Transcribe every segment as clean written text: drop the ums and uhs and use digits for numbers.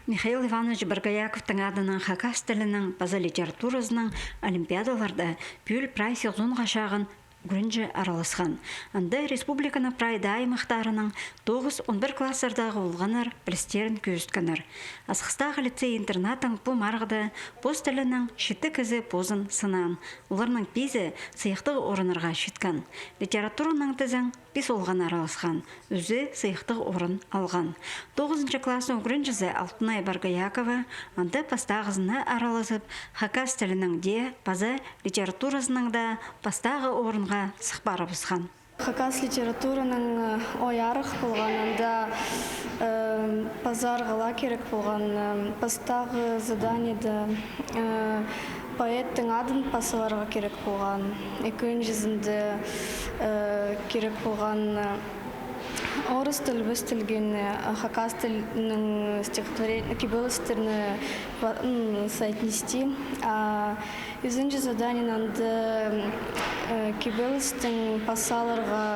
Михаил Иванович Баргаяковтың адынан хакас тілінің база литературасының олимпиадаларда пүл прай сезонға шағын Гүрінжі араласқан. Анда республиканы прайда аймақтарының 9-11 классардағы олғанар білістерін көзіткінір. Асқыстағы лицей-интернатын бұл марғыда поз тілінің шетті кізі позын сынан. Оларның пейзі сыйықтығы орынырға шеткан. Литератураның тізің бес олған араласқан. Өзі сыйықтығы орын алған. 9-шы классын Гүрінжізі Алтынай Баргаякова анда пастағызына араласып, хакас тілінің де, база литературасының да пастағы орынға сықпары бұсқан. Хакас литератураның оярық болғанында пазарғыла керек болған пастағы заданиеда поэттің адын пасыларға керек болған. Екіншісінде керек болған орыс тіл өстілген хакас тілінің стихотворение кибелістеріне соотнести. Үзінші заданиянды кибелістің пасаларға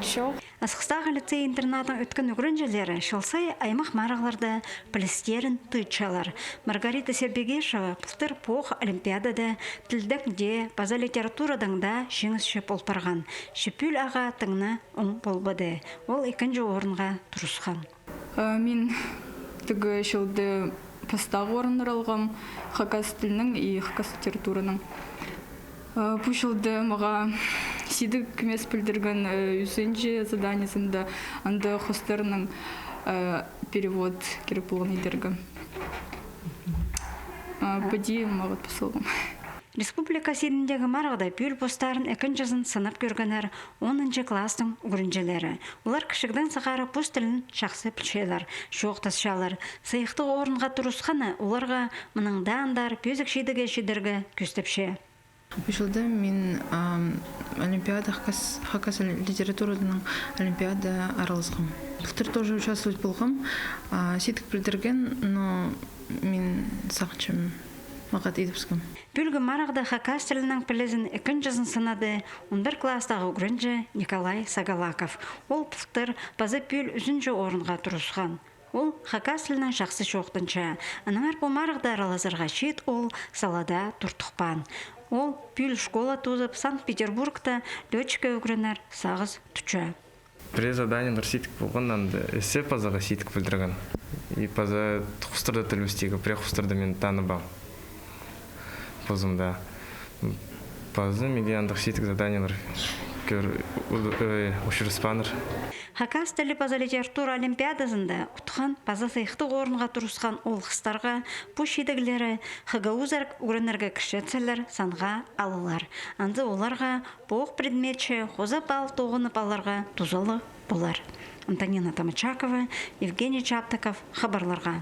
чоқ. Асқыстағы лицей-интернатын өткен үгірінжелері шылсай аймақ марағларда пілістерін тұйтшалар. Маргарита Сербегешева пұлтыр поқ олимпиадада тілдікде база литературадан да жеңіс шеп олпарған. Шепіл аға тыңны оң болбады. Ол екінші орынға тұрысқан. Мен түгі шылды пастағы орыныр алғам хакас тілінің и хакас литератураның. Бұл жылды маға сидік кемес білдірген үзінші заданиясында анда хостарының перевод керек болған едергі. Бәді мағыт посылғым. Республика сидіндегі марғыда пүл постарын екіншізін сынып көргенер 10-шы кластың үгірінжелері. Олар кішігден сақары пост тілін шақсы пілшелер, шоқтасшалар. Сыйықты орынға тұрысқаны оларға мұныңда андар пөзік шедіге шедергі көстепше. Бұл жылда мен олимпиада хакас литератураның олимпиада араласқым. Бұлтыр тоже участвовать болғым. Сетік білдірген, но мен сақчым мағат едіпсім. Бүлгі марағда хакас тілінің пілізін екіншізін сынады 11 кластағы үгірінжі Николай Сагалаков. Ол бұлтыр базы пүл үзінші орынға тұрысқан. Ол хакас тілінің жақсы шоқтынша. Аныңар бұл марағда аралазырға шет ол салада тұртықпан. Ол пүл школа тузып Санкт-Петербургта летчика үгірінер сағыз тұча. При задании ситік болғаннан эссе пазаға ситік білдірген. И паза тұқыстырды тілбістегі, пре құстырды мен таныбам. Позымда. Пазы меге андық ситік заданиялар ұшырыспаныр. Хакас тілі база литература олимпиадасында ұтқан база сыйықты орынға тұрысқан ол қыстарға бұл шедігілері хыгаузар үрінерге кішетселер санға алылар. Анды оларға боқ предметші қоза бал тоғынып аларға тузалы болар. Антонина Тамачакова, Евгений Чаптаков, хабарларға.